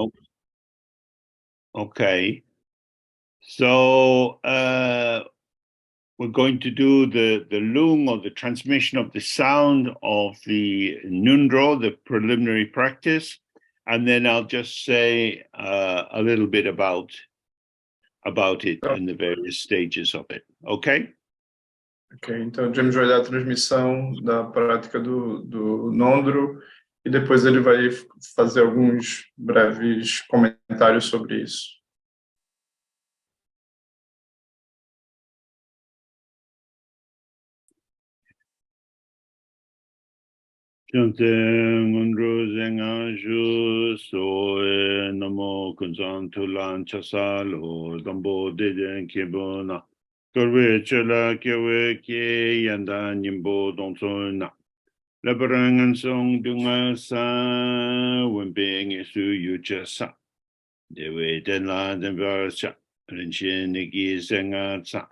Oh, okay. So we're going to do the lung, or the transmission of the sound of the Ngondro, the preliminary practice, and then I'll just say a little bit about it and the various stages of it. Okay? Ok, então James vai dar a transmissão da prática do Ngondro e depois ele vai fazer alguns breves comentários sobre isso. Chante Ngondro Zenga Ju Soe Namo Kunzan Tulan Chasalo Dambo Deden Kebona Korwe Chela Kewe Ke Yanda Nimbo Donsona Labarangan Song Dunga Sa Wimping Su Yucha Sa Dewe Denla Denver Sa Rinchen Niki Zenga Sa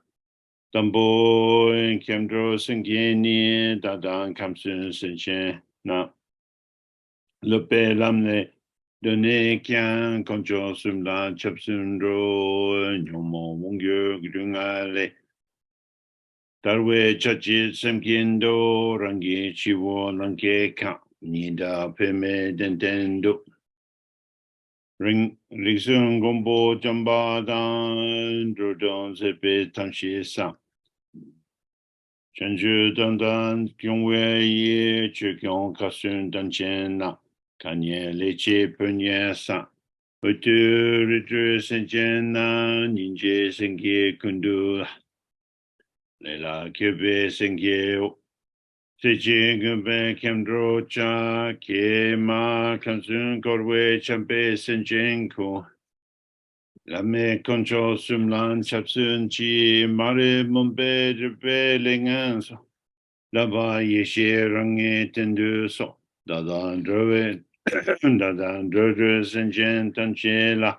Dambo Kemdro Sengeni Dadan Kamsun Senchen Na Le Lamne Donne Kian Conjo Sumla Chapsundro Nyomo Mungyo Grungale Darwe Chachi Semkindo Rangi Chivo Lanke Ka Nida Peme Dentendo Ringsun Gombo Jamba Dan Drodon Sepe Tamshi Sa Chanju Dandan Kyungwe Ye Chukyong Kasun Danchen Na Kanye Leche Punye Sa Utu Ritu Senchen Na Ninje Senke Kundu Lela Kebe Senke Seche Gumbe Kemdro Cha Ke Ma Kansun Korwe Champe Senchen Ko Lame Concho Sumlan Chapsun Chi Mare Mumbe Drepe Lengan So Lava Yeshe Rangi Tendu So Dadan Drove Dadan Drove Senchen Tanche La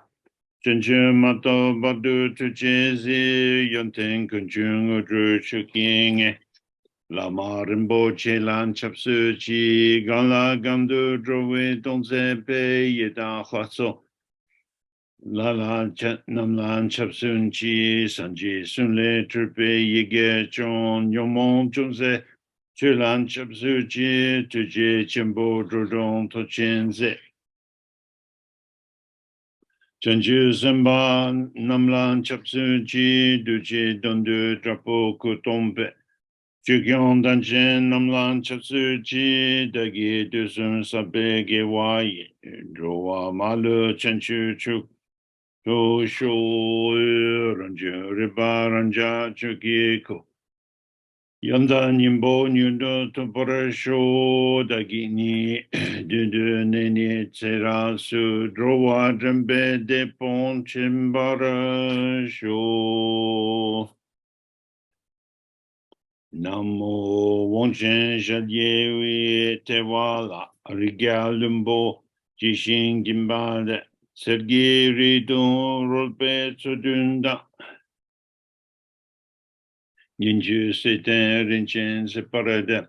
Chenche Mato Badu Tuchezi Yonten Kunchung Udru Chuking La Marimbo Chelan Chapsu Chi Gala Gandu Drove Donze Pe Yeda Hwaso La Namlan Chapsun Chi Sanji Sunle Trupe Yige Chon Yomon Chunze Chulan Chapsu Chi Tuje Chimbo Drodon Tochenze Chanju Zemba Namlan Chapsu Chi Duje Dondu Drapo Kutombe Chugyon Danchen Namlan Chapsu Chi Dagi Dusun Sabe Gewai Drowa Malu Chanchu Chuk To Sho Ranja Riba Ranja Chukiko Yanda Nimbo Nyundo Topora Sho Dagini Dudu Nene Tsera Su Drowa Drembe De Pon Chimbara Sho Namo Wonchen Jadyewi Tewala Rigalumbo Jishin Gimbada Sergi Ridon Rolpe Sudunda Ninju Seten Rinchen Separada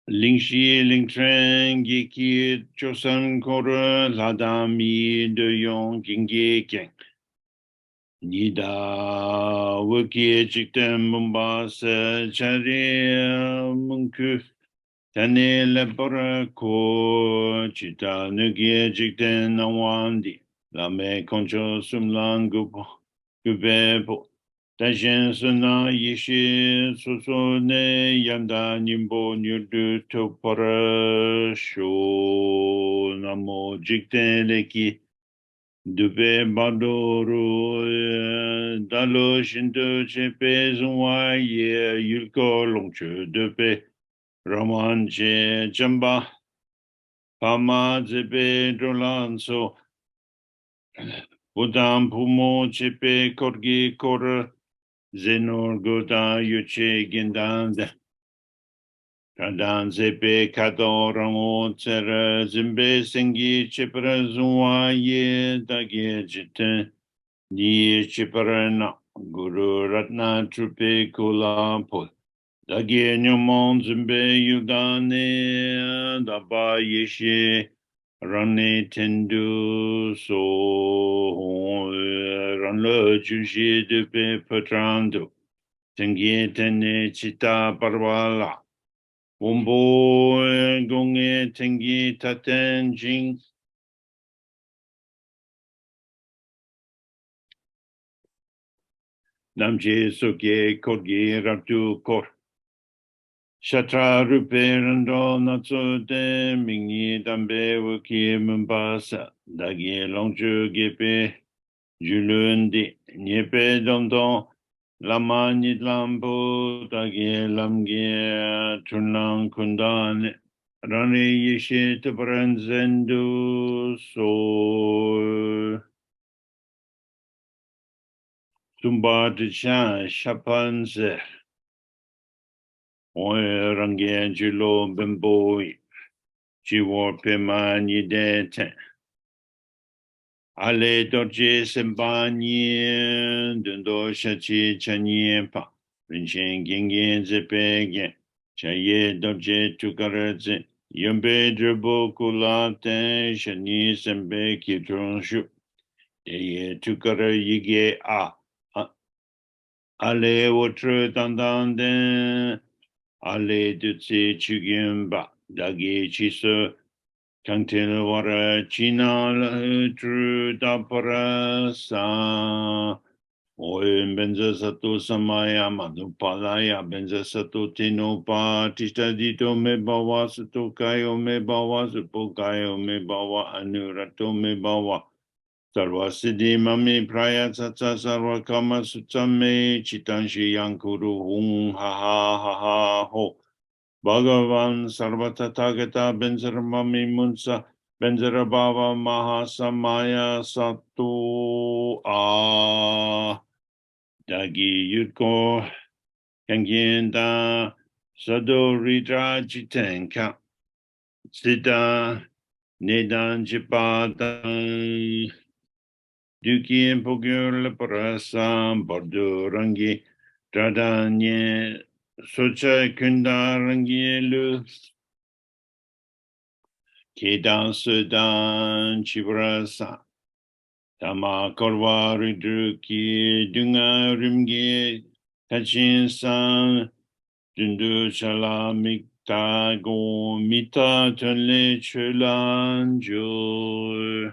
Lingxi Lingtren Giki Chosan Kora Ladami De Yong Gingi Keng Nida Wiki Chikten Mumbasa Chari Munku Tane Lepora Ko Chita Nuki Chikten Nawandi Lame Concho Sumlang Gubepo Tajen Suna Yishi Suso Ne Yanda Nimbo Nyudu Topara Sho Namo Jikten Leki Dube Badoru Dalo Shinto Chepe Zunwa Ye Yulko Longchu Dube Raman Che Jamba Pama Zepe Dolanso Budam Pumo Chepe Korgi Kor Zenor Goda Yuche Gendanda Kadan Zepe Kato Ramo Tsera Zimbe Sengi Chepra Zunwa Ye Dagi Jiten Ni Cheparana Guru Ratna Trupe Kula Pol Dagi Nyomon Zimbe Yudane Daba Yeshe Rane tendu so ran le juge de pe patrando. Tengie tene chita parwala. Wombo gonge tengi taten jing. Namje soke kodge raptu kor. Shatra ruperando natso de mingi dambe wuki mumbasa. Dagi longju gepe julundi nyepe dondon. Lama nidlambo dagi lamge tunlang kundan. Rani yeshe tabaran zendu so. Tumba de chan shapan zer. Oe rangi julo bemboi. Jiwo pema nide ten. Ale dorje sembanye. Dundo shachi chanye pa. Rinchen gengen zepegen. Chaye dorje tukaraze. Yombe drubo kulate. Shani sembe kitronshu. Deye tukara yige a. Ale wotre dandanden. Ale dutse chugimba. Dagi chiso. Kantil wara china tru dapara sa. Oem benza sato samaya madupalaya benza sato tino pa. Tista dito me bawa sato kayo me bawa sapo kayo me bawa anurato me bawa. Sarva siddhi mami praya satsa sarva kama sutsame chitanshi yankuru hung ha ha ha ha ho. Bhagavan sarva tathagata benzara mami munsa benzara bhava mahasamaya satu a. Dagi yutko kangyenda sado ridra jitenka siddha nedan jipadan. Duki pogul parasam bordurangi tradanye socha kundarangi lu kedan sudan chibrasa tama korwa ridruki dunga rimgi kachin san dundu chala mikta go mita tunle chulan jo.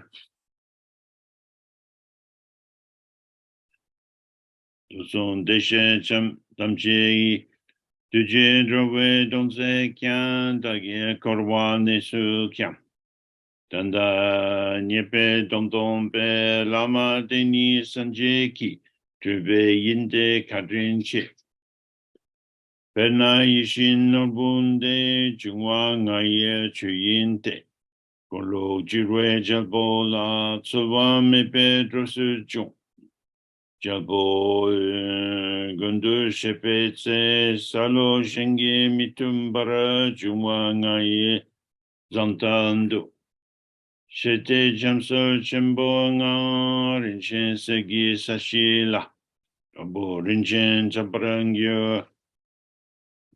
Son deshe cham tamche tuje drove donze kyan dagi korwa nesu kyan. Tanda nyepe dondon pe lama deni sanje ki trube yinde kadrin che. Perna yishin norbunde jungwa ngaye chuyinte. Kolo jirwe jalbo la tsuwa mepe drosu chung. Jabo gundu shepetse salo shenge mitumbara juma ngaye zantando. Shete jamso chembo nga rinchen segi sashila. Abo rinchen chaparangyo.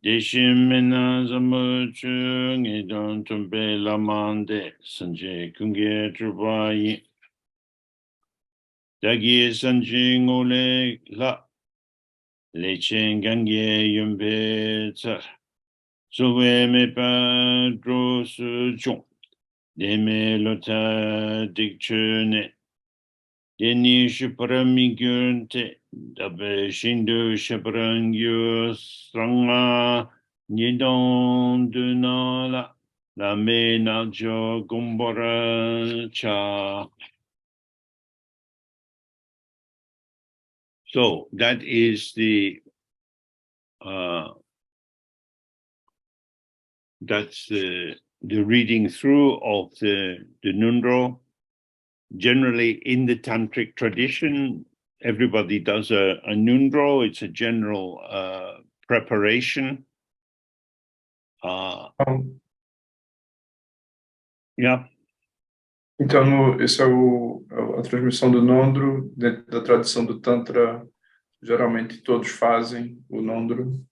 Deshim mena zamuchu ngedon tumpe lamande sanje kunge trubayi. Dagi sanji ngole la. Lechen gangye yumbe tsar. Suwe me pa dro su chong. Deme lota dikchune. Deni shiparami gyunte. Dabe shindu shiparangyo sangha. Nidon dunala. La me naljo gumbara cha. So that is that's the reading through of the Ngondro. Generally, in the tantric tradition, everybody does a Ngondro. It's a general preparation. Yeah. Então, esse é a transmissão do Ngondro, dentro da tradição do Tantra, geralmente todos fazem o Ngondro.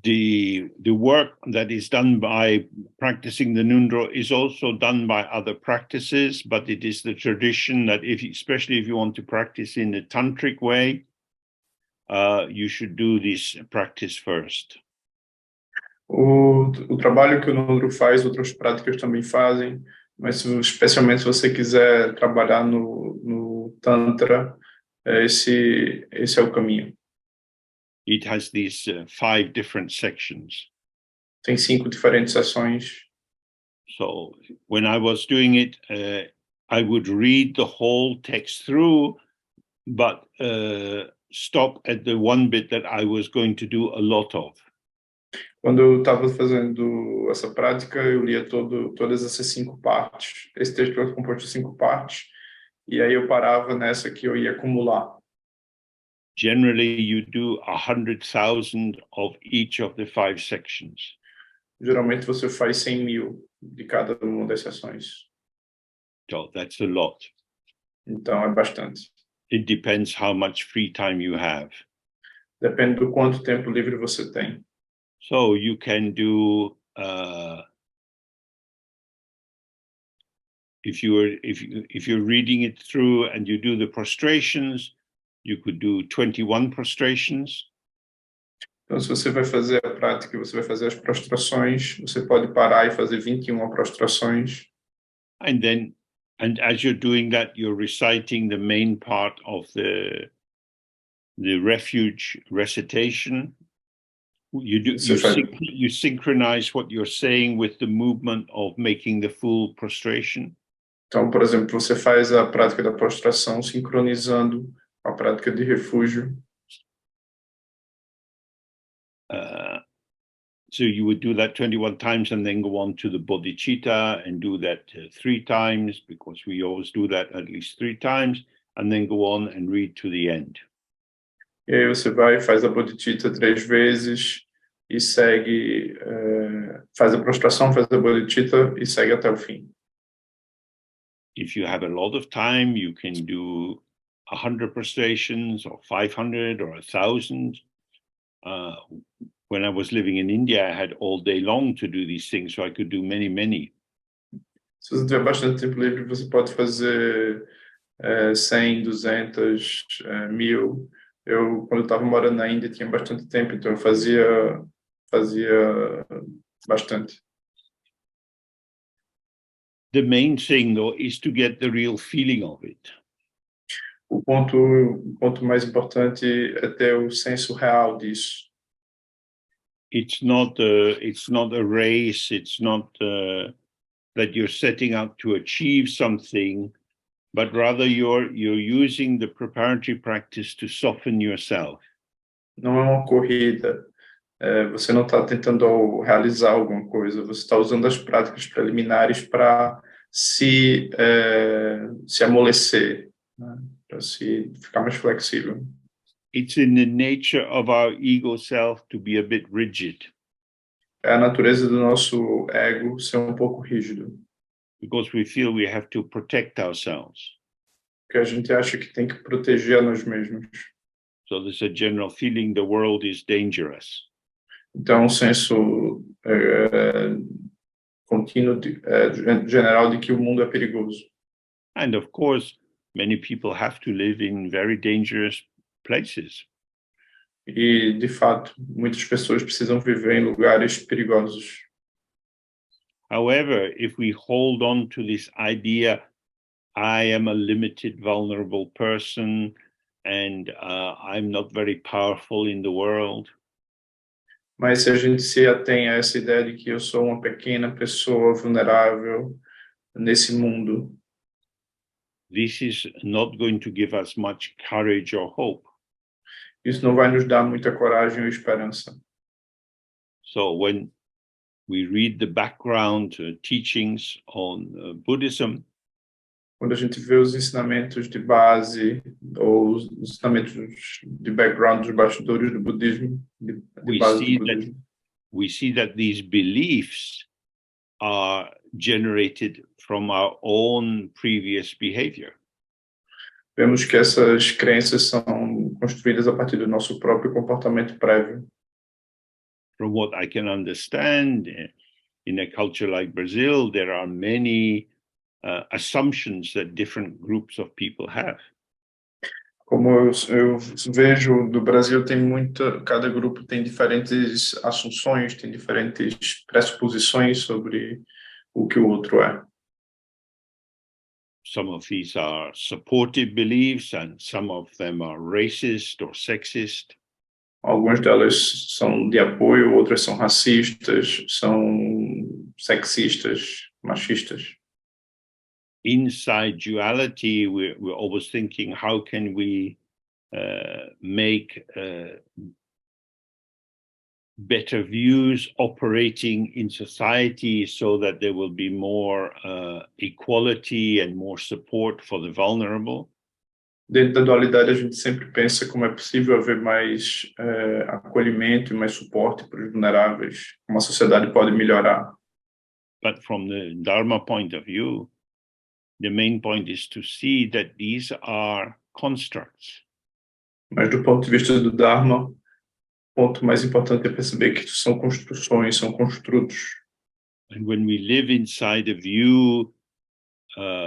the work that is done by practicing the Ngondro is also done by other practices, but it is the tradition that especially if you want to practice in a tantric way, you should do this practice first. O trabalho que o Ngondro faz, outras práticas também fazem, mas especialmente se você quiser trabalhar no Tantra, esse é o caminho. It has these 5 different sections. Tem 5 diferentes seções. So when I was doing it, I would read the whole text through, but stop at the one bit that I was going to do a lot of. Quando eu estava fazendo essa prática, eu lia todas essas 5 partes. Esse texto é composto de 5 partes, e aí eu parava nessa que eu ia acumular. Generally, you do 100,000 of each of the 5 sections. Geralmente você faz 100.000 de cada uma das sessões. So that's a lot. Então é bastante. It depends how much free time you have. Depende do quanto tempo livre você tem. So you can do if you're reading it through and you do the prostrations, you could do 21 prostrations. Então, se você vai fazer a prática e você vai fazer as prostrações, você pode parar e fazer 21 prostrações. And as you're doing that, you're reciting the main part of the refuge recitation. You synchronize what you're saying with the movement of making the full prostration. Então, por exemplo, você faz a prática da prostração sincronizando a prática de refúgio. So you would do that 21 times and then go on to the bodhicitta and do that 3 times, because we always do that at least 3 times, and then go on and read to the end. E aí você vai e faz a bodhicitta 3 vezes e segue, faz a prostração, faz a bodhicitta e segue até o fim. If you have a lot of time, you can do 100 prostrations or 500 or 1,000. When I was living in India, I had all day long to do these things, so I could do many, many. Se você tiver bastante tempo livre, você pode fazer 100, 200, 1.000. Eu, quando eu estava morando na Índia, tinha bastante tempo, então eu fazia bastante. The main thing, though, is to get the real feeling of it. O ponto mais importante é ter o senso real disso. It's not a race. It's not that you're setting out to achieve something, but rather you're using the preparatory practice to soften yourself. Não é uma corrida. Você não está tentando realizar alguma coisa. Você está usando as práticas preliminares para se amolecer, né? Para se ficar mais flexível. It's in the nature of our ego self to be a bit rigid. É a natureza do nosso ego ser um pouco rígido. Because we feel we have to protect ourselves. Porque a gente acha que tem que proteger a nós mesmos. So there's a general feeling the world is dangerous. Então, um senso contínuo, general de que o mundo é perigoso. And of course, many people have to live in very dangerous places. E, de fato, muitas pessoas precisam viver em lugares perigosos. However, if we hold on to this idea, I am a limited, vulnerable person, and I'm not very powerful in the world. Mas se a gente se atém a essa ideia de que eu sou uma pequena pessoa vulnerável nesse mundo, this is not going to give us much courage or hope. Isso não vai nos dar muita coragem ou esperança. So when we read the background teachings on Buddhism, quando a gente vê os ensinamentos de base ou os ensinamentos de background dos bastidores do budismo, de base do budismo, we see that these beliefs are generated from our own previous behavior. Vemos que essas crenças são construídas a partir do nosso próprio comportamento prévio. from what I can understand, in a culture like Brazil, there are many assumptions that different groups of people have. Como eu vejo, do Brasil tem muita, cada grupo tem diferentes assunções, tem diferentes pressuposições sobre o que o outro é. Some of these are supportive beliefs, and some of them are racist or sexist. Algumas delas são de apoio, outras são racistas, são sexistas, machistas. Inside duality, we're always thinking, how can we make better views operating in society so that there will be more equality and more support for the vulnerable? Dentro da dualidade, a gente sempre pensa como é possível haver mais acolhimento e mais suporte para os vulneráveis, como a sociedade pode melhorar. But from the Dharma point of view, the main point is to see that these are constructs. Mas do ponto de vista do Dharma, o ponto mais importante é perceber que são construções, são construtos. And when we live inside a view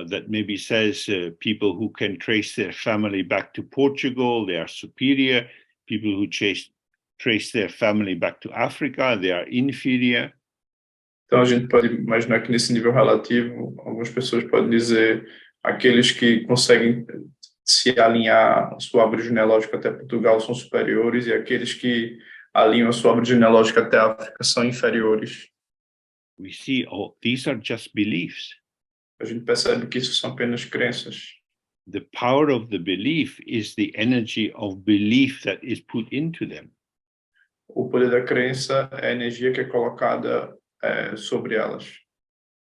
that maybe says people who can trace their family back to Portugal, they are superior. People who trace their family back to Africa, they are inferior. Então a gente pode imaginar que nesse nível relativo, algumas pessoas podem dizer aqueles que conseguem se alinhar a sua árvore genealógica até Portugal são superiores e aqueles que alinham a sua árvore genealógica até a África são inferiores. We see, oh, these are just beliefs. A gente percebe que isso são apenas crenças. The power of the belief is the energy of belief that is put into them. O poder da crença é a energia que é colocada sobre elas.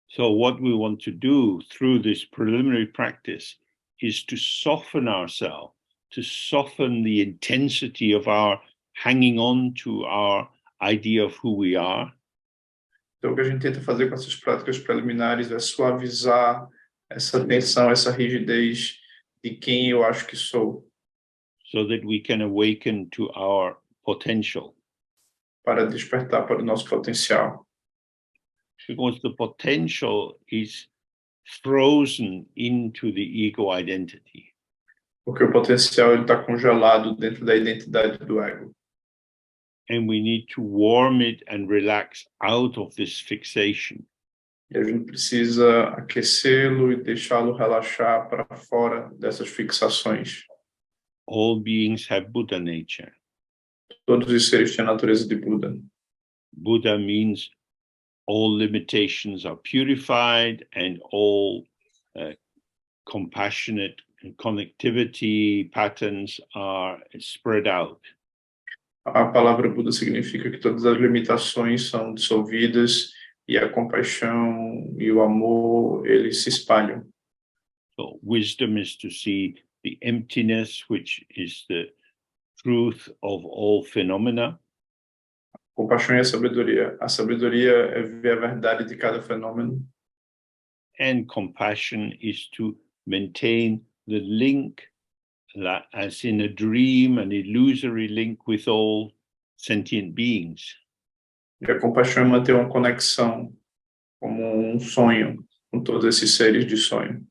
So what we want to do through this preliminary practice is to soften ourselves, to soften the intensity of our hanging on to our idea of who we are. Então, o que a gente tenta fazer com essas práticas preliminares é suavizar essa tensão, essa rigidez de quem eu acho que sou. So that we can awaken to our potential. Para despertar para o nosso potencial. Because the potential is frozen into the ego identity. Porque o potencial está congelado dentro da identidade do ego. And we need to warm it and relax out of this fixation. E a gente precisa aquecê-lo e deixá-lo relaxar para fora dessas fixações. All beings have Buddha nature. Todos os seres têm a natureza de Buda. Buddha means all limitations are purified and all compassionate connectivity patterns are spread out. A palavra Buda significa que todas as limitações são dissolvidas e a compaixão e o amor, eles se espalham. So wisdom is to see the emptiness, which is the truth of all phenomena. Compaixão e a sabedoria. A sabedoria é ver a verdade de cada fenômeno. And compassion is to maintain the link, as in a dream, an illusory link with all sentient beings. E a compaixão é manter uma conexão, como um sonho, com todos esses seres de sonho.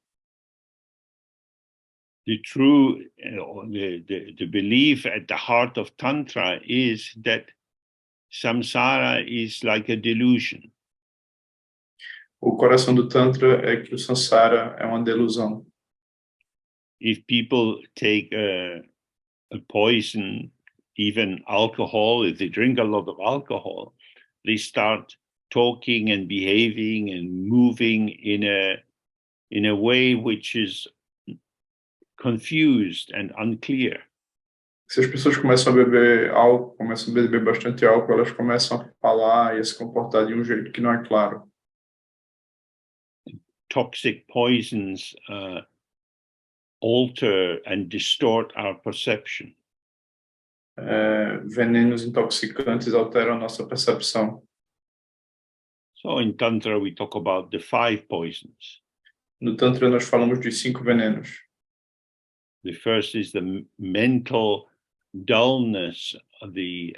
The true, the belief at the heart of Tantra is that samsara is like a delusion. O coração do Tantra é que o samsara é uma delusão. If people take a poison, even alcohol, if they drink a lot of alcohol, they start talking and behaving and moving in a way which is confused and unclear. Se as pessoas começam a beber álcool, começam a beber bastante álcool, elas começam a falar e a se comportar de um jeito que não é claro. Toxic poisons alter and distort our perception. Venenos intoxicantes alteram a nossa percepção. So in Tantra we talk about the 5 poisons. No Tantra nós falamos de 5 venenos. The first is the mental dullness, the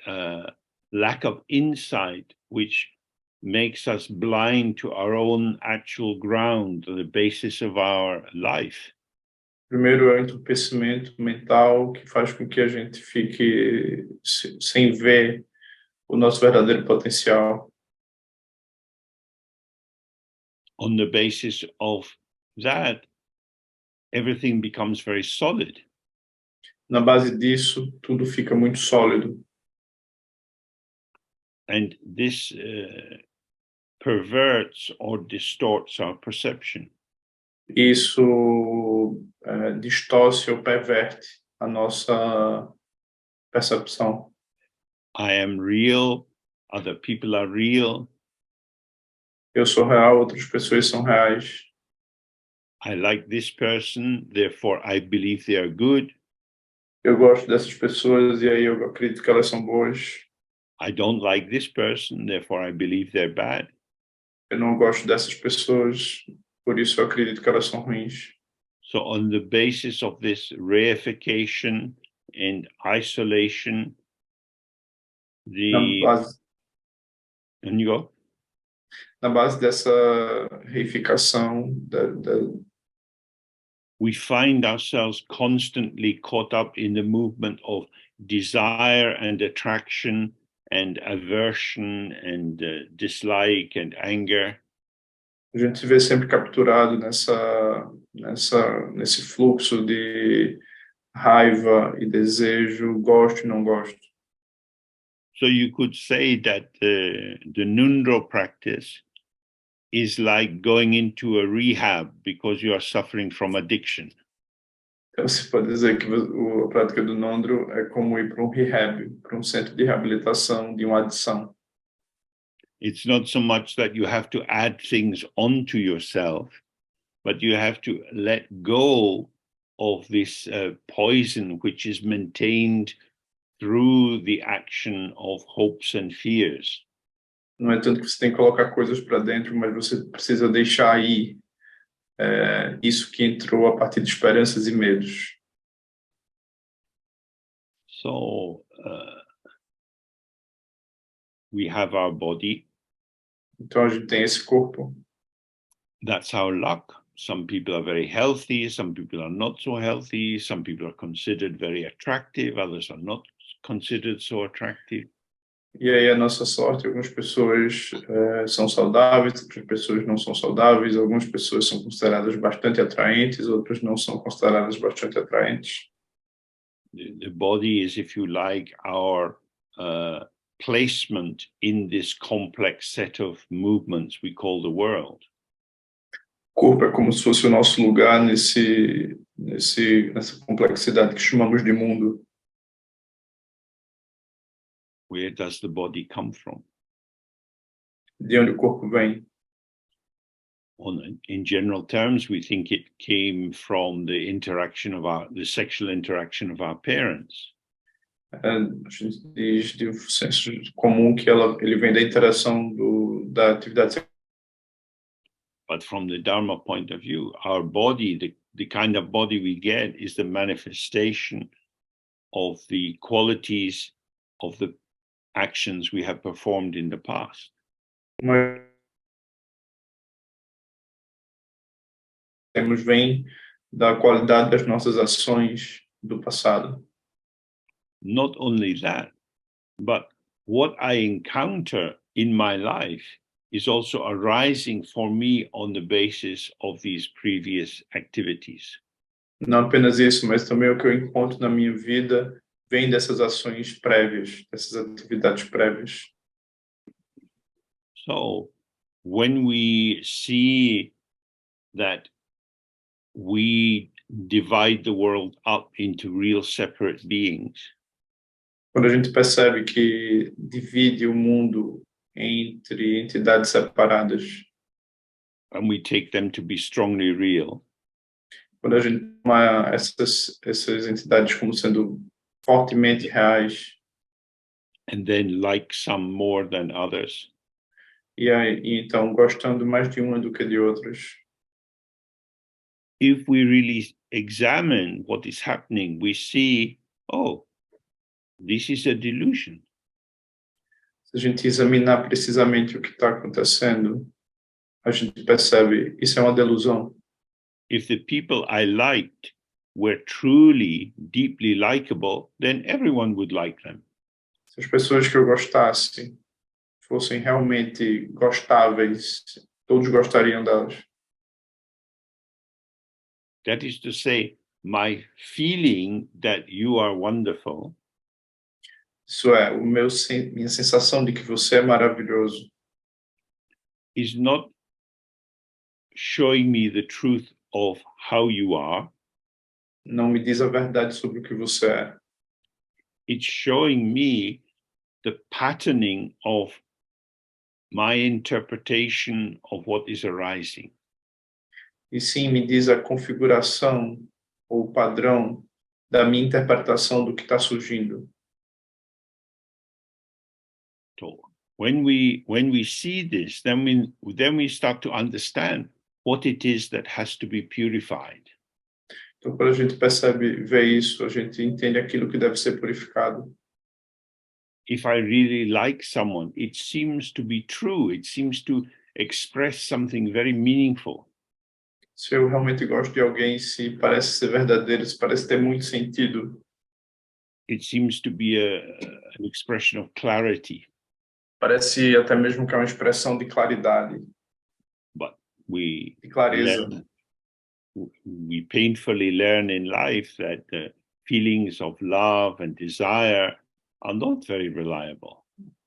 lack of insight, which makes us blind to our own actual ground, the basis of our life. Primeiro é o entorpecimento mental que faz com que a gente fique sem ver o nosso verdadeiro potencial. On the basis of that, everything becomes very solid. Na base disso, tudo fica muito sólido. And this perverts or distorts our perception. Isso distorce ou perverte a nossa percepção. I am real, other people are real. Eu sou real, outras pessoas são reais. I like this person, therefore I believe they are good. Eu gosto dessas pessoas e aí eu acredito que elas são boas. I don't like this person, therefore I believe they're bad. Eu não gosto dessas pessoas, por isso eu acredito que elas são ruins. So on the basis of this reification and isolation, and you go? Na base dessa reificação, we find ourselves constantly caught up in the movement of desire and attraction and aversion and dislike and anger. A gente se vê sempre capturado nesse fluxo de raiva e desejo, gosto e não gosto. So you could say that the Ngondro practice is like going into a rehab because you are suffering from addiction. Então você pode dizer que a prática do Ngondro é como ir para um rehab, para um centro de reabilitação de uma adição. It's not so much that you have to add things onto yourself, but you have to let go of this poison which is maintained through the action of hopes and fears. Não é tanto que você tem que colocar coisas para dentro, mas você precisa deixar aí isso que entrou a partir de esperanças e medos. So we have our body. Então a gente tem esse corpo. That's our luck. Some people are very healthy, some people are not so healthy, some people are considered very attractive, others are not considered so attractive. E aí a nossa sorte, algumas pessoas são saudáveis, outras pessoas não são saudáveis, algumas pessoas são consideradas bastante atraentes, outras não são consideradas bastante atraentes. The body is, if you like, our placement in this complex set of movements we call the world. O corpo é como se fosse o nosso lugar nessa complexidade que chamamos de mundo. Where does the body come from? De onde o corpo vem? In general terms, we think it came from the interaction of the sexual interaction of our parents. A gente diz de um senso comum que ele vem da interação da atividade sexual. But from the Dharma point of view, our body, the kind of body we get, is the manifestation of the qualities of the actions we have performed in the past. Mas vem da qualidade das nossas ações do passado. Not only that, but what I encounter in my life is also arising for me on the basis of these previous activities. Não apenas isso, mas também o que eu encontro na minha vida vem dessas ações prévias, dessas atividades prévias. So, when we see that we divide the world up into real separate beings, quando a gente percebe que divide o mundo entre entidades separadas, and we take them to be strongly real, quando a gente toma essas entidades como sendo fortemente reais, and then like some more than others, e então gostando mais de uma do que de outras, if we really examine what is happening, we see, oh, this is a delusion. Se a gente examinar precisamente o que está acontecendo, a gente percebe isso é uma delusão. If the people I liked were truly, deeply likable, then everyone would like them. Se as pessoas que eu gostasse fossem realmente gostáveis, todos gostariam delas. That is to say, my feeling that you are wonderful Isso é, minha sensação de que você é maravilhoso is not showing me the truth of how you are. não me diz a verdade sobre o que você é. It's showing me the patterning of my interpretation of what is arising. E sim, me diz a configuração ou o padrão da minha interpretação do que está surgindo. So when we see this, then we start to understand what it is that has to be purified. Então, quando a gente percebe, vê isso, a gente entende aquilo que deve ser purificado. If I really like someone, it seems to be true. It seems to express something very meaningful. Se eu realmente gosto de alguém, se parece ser verdadeiro, se parece ter muito sentido, It seems to be an expression of clarity. parece até mesmo que é uma expressão de claridade, But we de clareza. we painfully learn in life that the feelings of love and desire are not very reliable.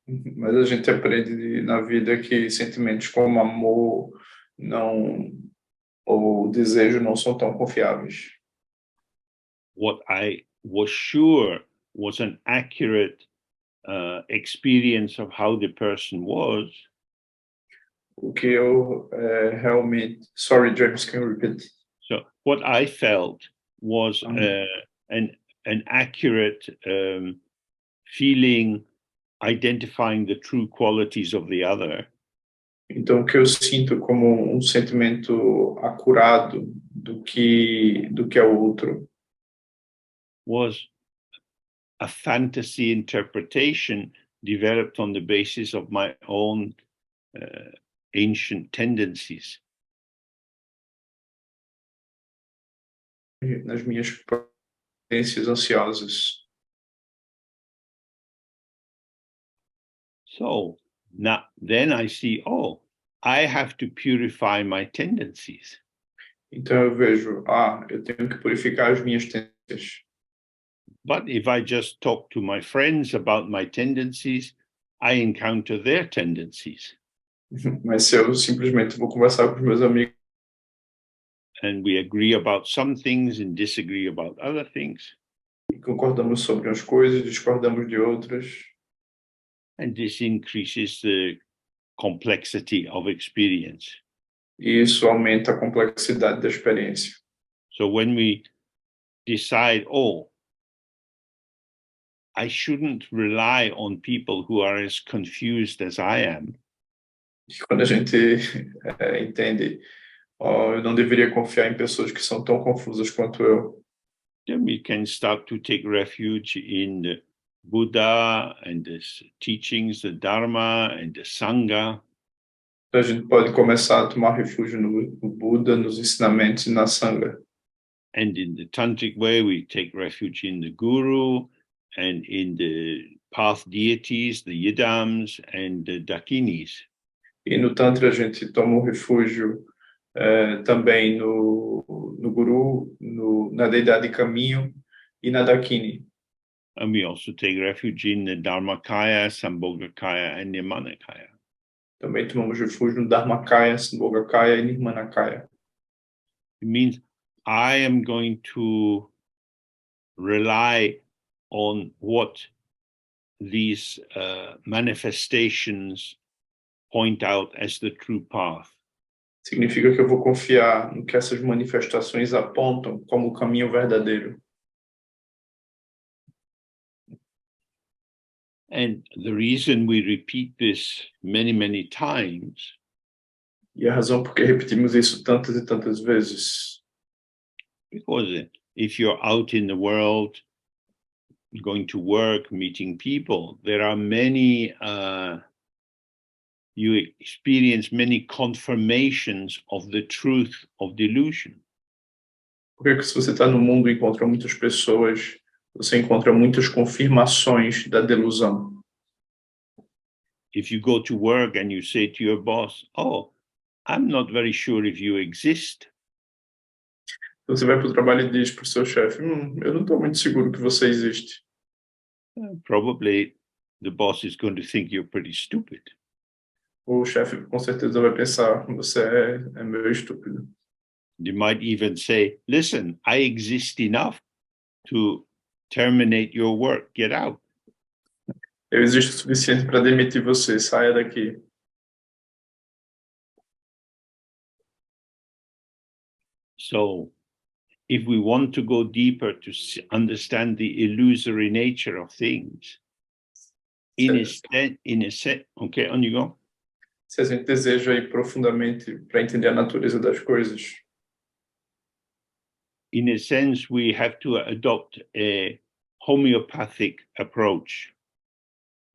Mas a gente aprende na vida que sentimentos como amor não ou desejo não são tão confiáveis. What I was sure was an accurate experience of how the person was O que eu realmente... Sorry, James, can you repeat? So what I felt was an accurate feeling, identifying the true qualities of the other. Então, o que eu sinto como sentimento acurado do que é o outro Was a fantasy interpretation developed on the basis of my own ancient tendencies. nas minhas potências ansiosas. So now, then I see, oh, I have to purify my tendencies. Então eu vejo, eu tenho que purificar as minhas tendências. But if I just talk to my friends about my tendencies, I encounter their tendencies. Mas se eu simplesmente vou conversar com os meus amigos And we agree about some things and disagree about other things. e concordamos sobre umas coisas, discordamos de outras, And this increases the complexity of experience. e isso aumenta a complexidade da experiência. So when we decide, oh, I shouldn't rely on people who are as confused as I am, E quando a gente entende, eu não deveria confiar em pessoas que são tão confusas quanto eu, then we can start to take refuge in the Buddha and the teachings, the Dharma and the sangha. a gente pode começar a tomar refúgio no Buda, nos ensinamentos e na sangha. And in the tantric way, we take refuge in the guru and in the path deities, the yidams and the dakinis. E no Tantra a gente toma um refúgio também no Guru, na Deidade Caminho e na Dakini. And we also take refuge in the Dharmakaya, Sambhogakaya and Nirmanakaya. Também tomamos refúgio no Dharmakaya, Sambhogakaya e Nirmanakaya. It means I am going to rely on what these manifestations point out as the true path. Significa que eu vou confiar no que essas manifestações apontam como o caminho verdadeiro. And the reason we repeat this many, many times E a razão por que repetimos isso tantas e tantas vezes, because if you're out in the world, going to work, meeting people, there are many, you experience many confirmations of the truth of delusion. Porque se você está no mundo e encontra muitas pessoas, você encontra muitas confirmações da delusão. If you go to work and you say to your boss, "Oh, I'm not very sure if you exist," Você vai para o trabalho e diz para o seu chefe, eu não estou muito seguro que você existe. probably the boss is going to think you're pretty stupid. O chefe com certeza vai pensar, você é meio estúpido. They might even say, "Listen, I exist enough to terminate your work. Get out." Eu existo o suficiente para demitir você, saia daqui. So if we want to go deeper to understand the illusory nature of things, okay, on you go. Se a gente deseja ir profundamente para entender a natureza das coisas, In a sense, we have to adopt a homeopathic approach.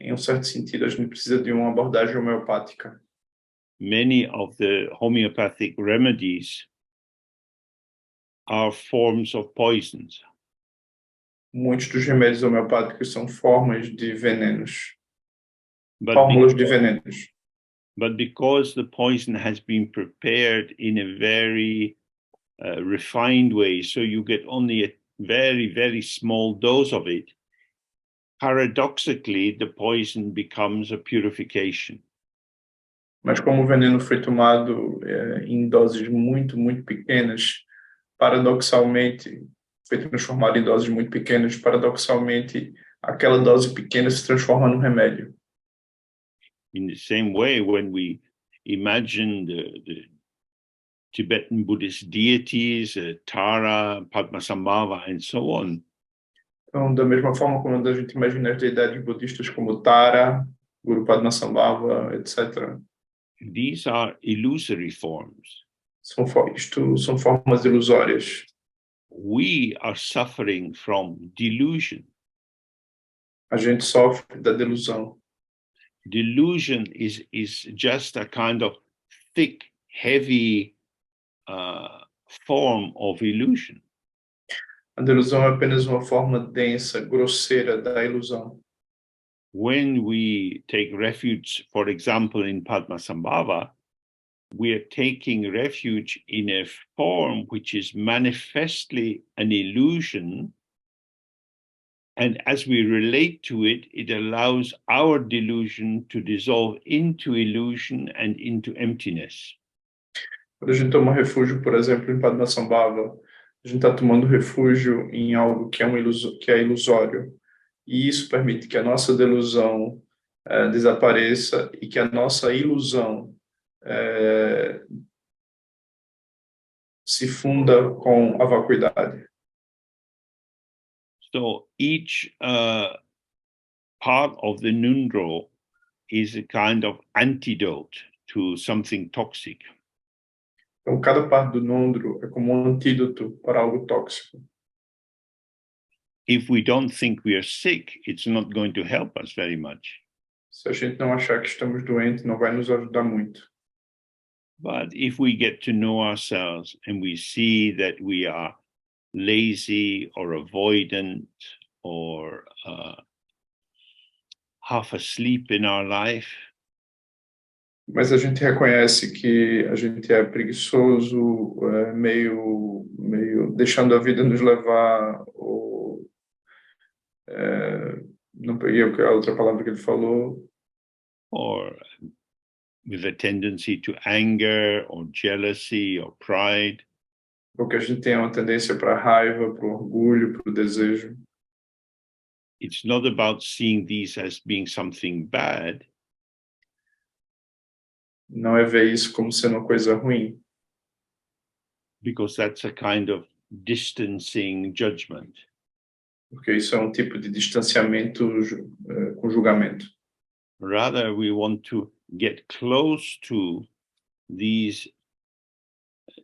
em certo sentido, a gente precisa de uma abordagem homeopática. Many of the homeopathic remedies are forms of poisons. Muitos dos remédios homeopáticos são formas de venenos, But fórmulas de venenos. But because the poison has been prepared in a very refined way, so you get only a very, very small dose of it, paradoxically, the poison becomes a purification. Mas como o veneno foi tomado em doses muito, muito pequenas, paradoxalmente, foi transformado em doses muito pequenas, paradoxalmente, aquela dose pequena se transforma num remédio. In the same way, when we imagine the Tibetan Buddhist deities, Tara, Padmasambhava, and so on. Então, da mesma forma como a gente imagina as deidades budistas como Tara, Guru Padmasambhava, etc. These are illusory forms. Isto são formas ilusórias. We are suffering from delusion. A gente sofre da delusão. Delusion is just a kind of thick, heavy form of illusion. A delusão é apenas uma forma densa, grosseira da ilusão. When we take refuge, for example, in Padmasambhava, we are taking refuge in a form which is manifestly an illusion. And as we relate to it, it allows our delusion to dissolve into illusion and into emptiness. Quando a gente toma refúgio, por exemplo, em Padmasambhava, a gente está tomando refúgio em algo que é ilusório. E isso permite que a nossa delusão desapareça e que a nossa ilusão se funda com a vacuidade. So each part of the Ngondro is a kind of antidote to something toxic. Então, cada parte do Ngondro é como um antídoto para algo tóxico. If we don't think we are sick, it's not going to help us very much. Se a gente não achar que estamos doentes, não vai nos ajudar muito. But if we get to know ourselves and we see that we are lazy or avoidant or half asleep in our life, mas a gente reconhece que a gente é preguiçoso, meio deixando a vida nos levar, ou não peguei a outra palavra que ele falou, or with a tendency to anger or jealousy or pride, porque a gente tem uma tendência para a raiva, para o orgulho, para o desejo. it's not about seeing these as being something bad. Não é ver isso como sendo uma coisa ruim, because that's a kind of distancing judgment. porque isso é um tipo de distanciamento com julgamento. Rather, we want to get close to these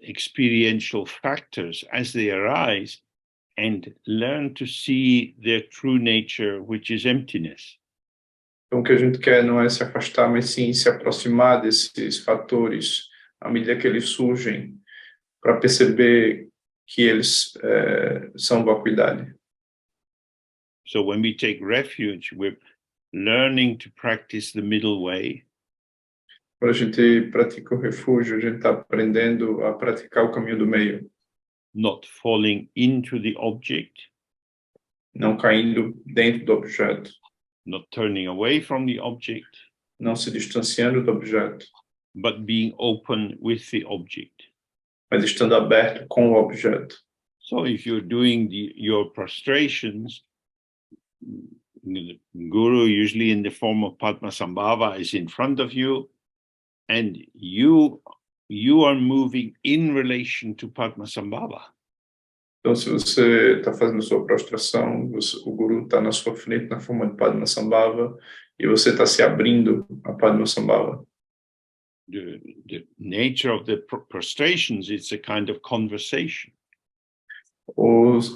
experiential factors as they arise and learn to see their true nature, which is emptiness. Então, o que a gente quer não é se afastar, mas sim se aproximar desses fatores à medida que eles surgem, para perceber que eles são vacuidade. So when we take refuge, we're learning to practice the middle way. Quando a gente pratica o refúgio, a gente está aprendendo a praticar o caminho do meio, Not falling into the object, não caindo dentro do objeto, not turning away from the object, não se distanciando do objeto, but being open with the object. mas estando aberto com o objeto. So if you're doing your prostrations, the guru, usually in the form of Padmasambhava, is in front of you, and you are moving in relation to Padmasambhava. Então, se você está fazendo sua prostração, o guru está na sua frente na forma de Padmasambhava e você está se abrindo a Padmasambhava. The nature of the prostrations, it's a kind of conversation.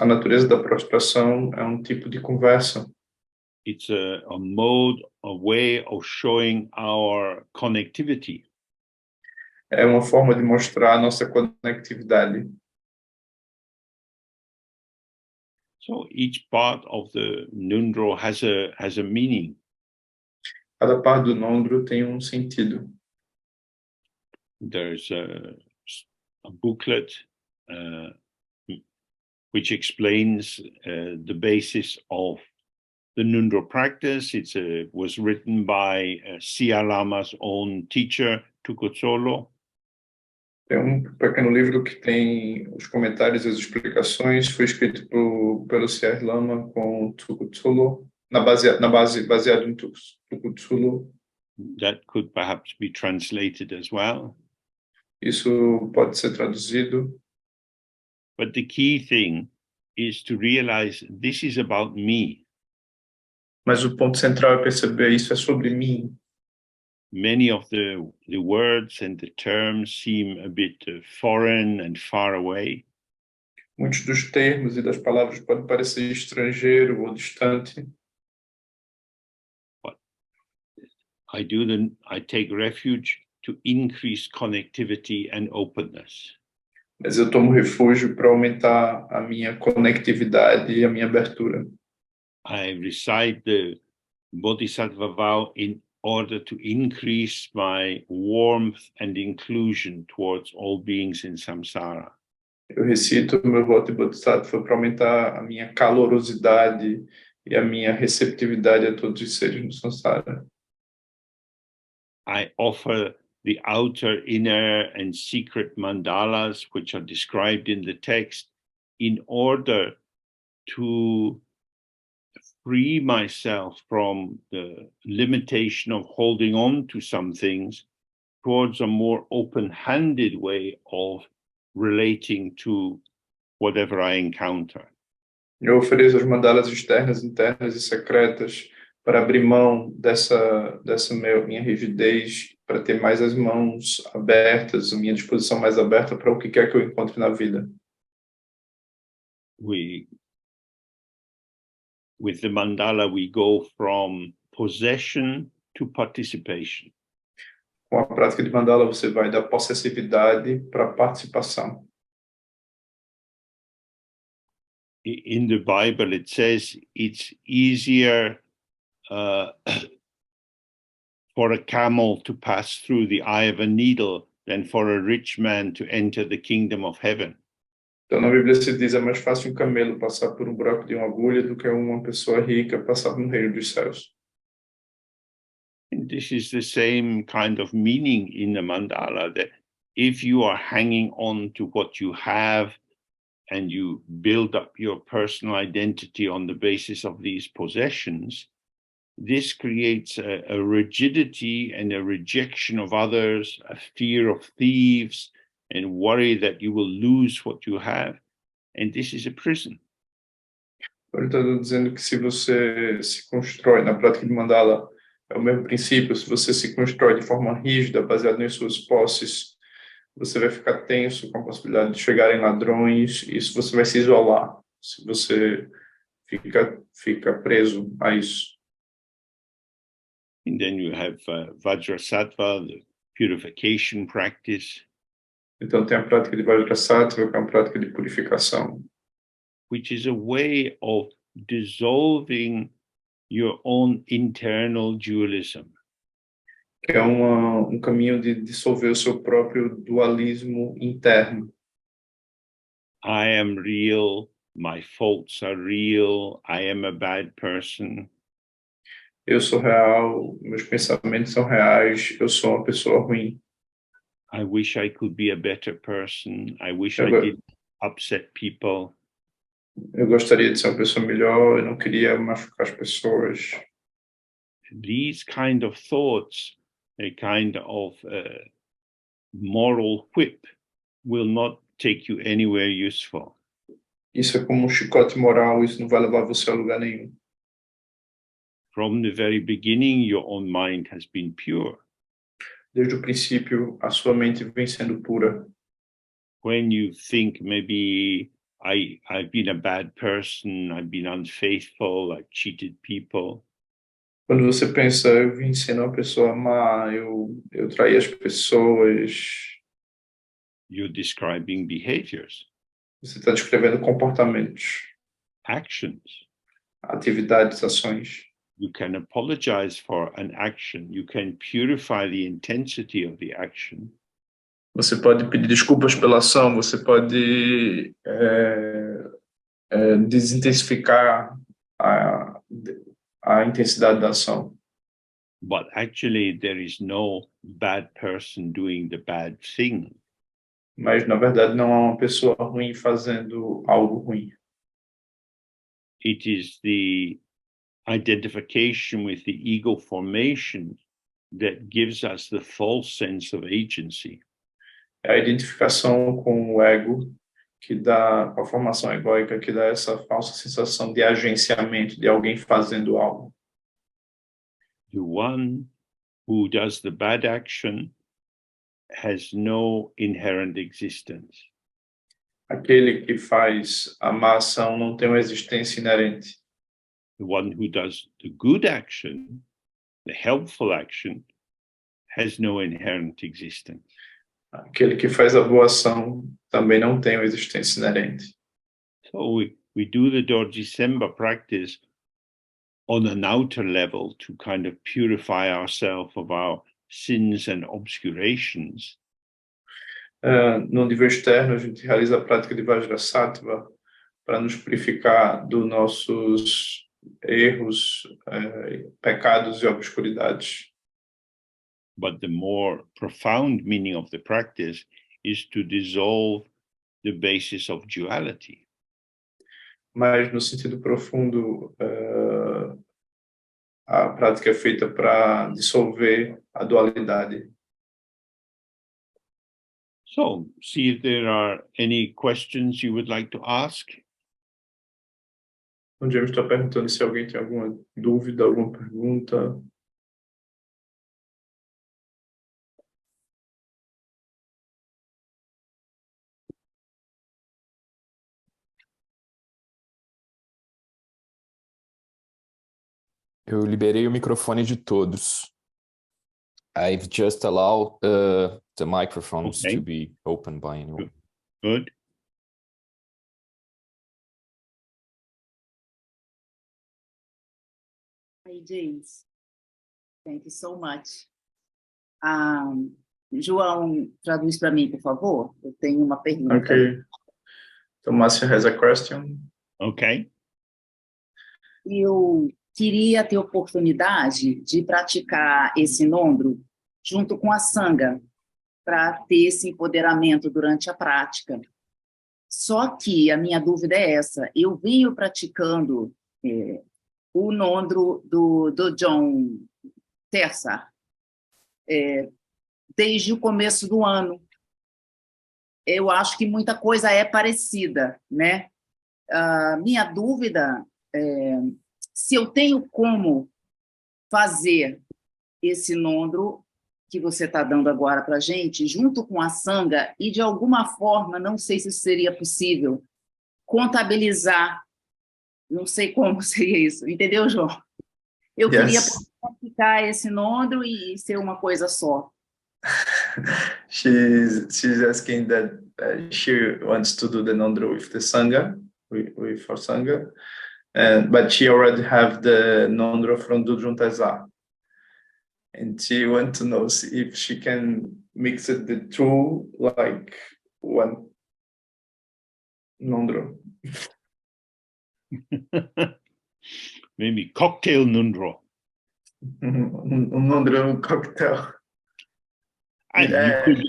A natureza da prostração é um tipo de conversa. It's a mode, a way of showing our connectivity. É uma forma de mostrar a nossa conectividade. So each part of the Ngondro has a meaning. Cada parte do Ngondro tem um sentido. There's a booklet which explains the basis of the Ngondro practice. It was written by Sia Lama's own teacher, Tukutsolo. Tem um pequeno livro que tem os comentários e as explicações. Foi escrito pelo Siar Lama com Tukutsolo, baseado em Tukutsolo. That could perhaps be translated as well. Isso pode ser traduzido. But the key thing is to realize this is about me. Mas o ponto central é perceber isso é sobre mim. Many of the words and the terms seem a bit foreign and far away. Muitos dos termos e das palavras podem parecer estrangeiro ou distante. But I take refuge to increase connectivity and openness. Mas eu tomo refúgio para aumentar a minha conectividade e a minha abertura. I recite the Bodhisattva vow in order to increase my warmth and inclusion towards all beings in samsara. Eu recito o meu voto de Bodhisattva para aumentar a minha calorosidade e a minha receptividade a todos os seres no samsara. I offer the outer, inner, and secret mandalas, which are described in the text, in order to free myself from the limitation of holding on to some things towards a more open-handed way of relating to whatever I encounter. Eu ofereço as mandalas externas, internas e secretas para abrir mão dessa minha rigidez, para ter mais as mãos abertas, a minha disposição mais aberta para o que quer que eu encontre na vida. With the mandala, we go from possession to participation. Com a prática de mandala, você vai da possessividade para a participação. In the Bible, it says it's easier for a camel to pass through the eye of a needle than for a rich man to enter the kingdom of heaven. Então, na Bíblia se diz, é mais fácil um camelo passar por um buraco de uma agulha do que uma pessoa rica passar no reino dos céus. And this is the same kind of meaning in the mandala, that if you are hanging on to what you have and you build up your personal identity on the basis of these possessions, this creates a rigidity and a rejection of others, a fear of thieves, and worry that you will lose what you have. And this is a prison. Ele está dizendo que se você se constrói na prática de mandala, é o mesmo princípio. Se você se constrói de forma rígida, baseado em suas posses, você vai ficar tenso com a possibilidade de chegarem ladrões, e isso você vai se isolar. se você fica preso a isso. And then you have Vajrasattva, the purification practice. Então tem a prática de Vajrasattva, que é uma prática de purificação, which is a way of dissolving your own internal dualism. que é um caminho de dissolver o seu próprio dualismo interno. I am real, my faults are real, I am a bad person. Eu sou real, meus pensamentos são reais, eu sou uma pessoa ruim. I wish I could be a better person. I wish I Eu, didn't upset people. eu gostaria de ser uma pessoa melhor, eu não queria machucar as pessoas. These kind of thoughts, a kind of moral whip, will not take you anywhere useful. Isso é como um chicote moral, isso não vai levar você a lugar nenhum. From the very beginning, your own mind has been pure. Desde o princípio, a sua mente vem sendo pura. When you think maybe I've been a bad person, I've been unfaithful, I've cheated people. Quando você pensa, eu vim sendo uma pessoa má, eu traí as pessoas, You're describing behaviors, você está descrevendo comportamentos, actions. atividades, ações. You can apologize for an action. You can purify the intensity of the action. Você pode pedir desculpas pela ação, você pode desintensificar a intensidade da ação. But actually, there is no bad person doing the bad thing. Mas, na verdade, não há uma pessoa ruim fazendo algo ruim. It is the identification with the ego formation that gives us the false sense of agency. É a identificação com o ego que dá, com a formação egóica, que dá essa falsa sensação de agenciamento, de alguém fazendo algo. The one who does the bad action has no inherent existence. Aquele que faz a má ação não tem uma existência inerente. The one who does the good action, the helpful action, has no inherent existence. Aquele que faz a boa ação também não tem uma existência inerente. So we do the Dorji Semba practice on an outer level to kind of purify ourselves of our sins and obscurations. No nível externo, a gente realiza a prática de Vajrasattva para nos purificar dos nossos erros, pecados e obscuridades. But the more profound meaning of the practice is to dissolve the basis of duality. Mas, no sentido profundo, a prática é feita para dissolver a dualidade. So, see if there are any questions you would like to ask. O James está perguntando se alguém tem alguma dúvida, alguma pergunta. Eu liberei o microfone de todos. I've just allowed the microphones to be opened by anyone. Good. Hi, James. Thank you so much. João, traduz para mim, por favor. Eu tenho uma pergunta. Okay. Tomásia has a question. Okay. Eu queria ter oportunidade de praticar esse Ngondro junto com a sangha, para ter esse empoderamento durante a prática. Só que a minha dúvida é essa: eu venho praticando o Ngondro do João terça desde o começo do ano. Eu acho que muita coisa é parecida, né? Minha dúvida é se eu tenho como fazer esse Ngondro que você está dando agora para a gente, junto com a sangha, e de alguma forma, não sei se isso seria possível, contabilizar. Não sei como seria isso. Entendeu, João? Eu queria praticar esse Ngondro e ser uma coisa só. She's asking that she wants to do the Ngondro with the sangha, with for sangha, but she already have the Ngondro from Dzogchen, and she wants to know if she can mix it the two like one Ngondro. Maybe cocktail Ngondro. Ngondro cocktail. And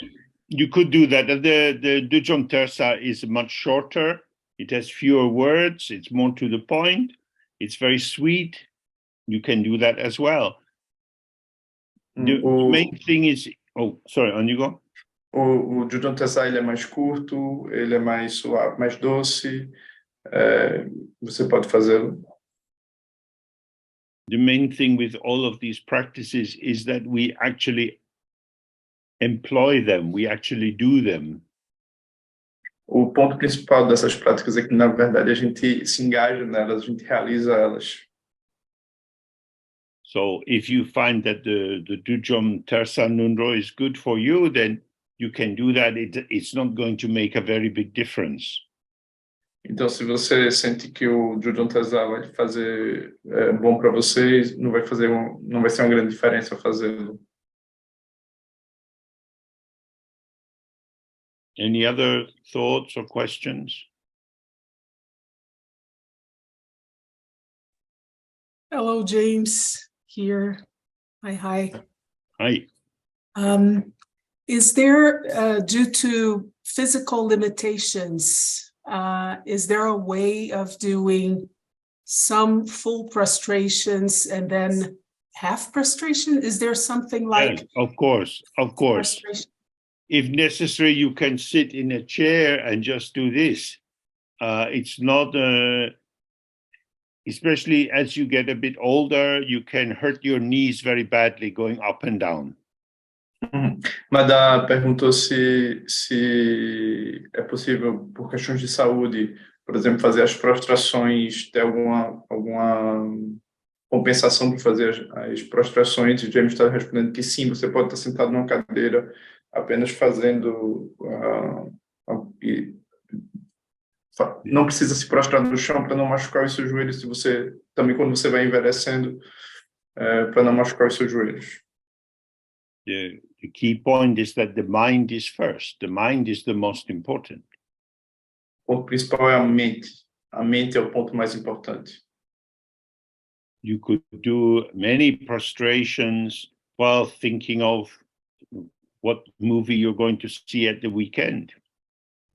you could do that. The Dzogchen Tersa is much shorter. It has fewer words. It's more to the point. It's very sweet. You can do that as well. The main thing is... Oh, sorry, on you go. O Dzogchen Tersa, ele é mais curto, ele é mais suave, mais doce. Você pode fazê-lo. The main thing with all of these practices is that we actually employ them, we actually do them. O ponto principal dessas práticas é que, na verdade, a gente se engaja nelas, a gente realiza elas. So if you find that the Dzogchen Tersa Ngondro is good for you, then you can do that. It's not going to make a very big difference. Então, se você sente que o Dzogchen Tersa vai fazer bom para você, não vai ser uma grande diferença fazê-lo. Any other thoughts or questions? Hello, James here. Hi. Hi. Is there, due to physical limitations, is there a way of doing some full prostrations and then half prostration? Is there something like... Yes, of course. If necessary, you can sit in a chair and just do this. It's not, especially as you get a bit older, you can hurt your knees very badly going up and down. Mada perguntou se é possível, por questões de saúde, por exemplo, fazer as prostrações, ter alguma compensação para fazer as prostrações. E James está respondendo que sim, você pode estar sentado numa cadeira apenas fazendo não precisa se prostrar no chão para não machucar os seus joelhos, também quando você vai envelhecendo, para não machucar os seus joelhos. The key point is that the mind is first. The mind is the most important. O ponto principal é a mente. A mente é o ponto mais importante. You could do many prostrations while thinking of what movie you're going to see at the weekend.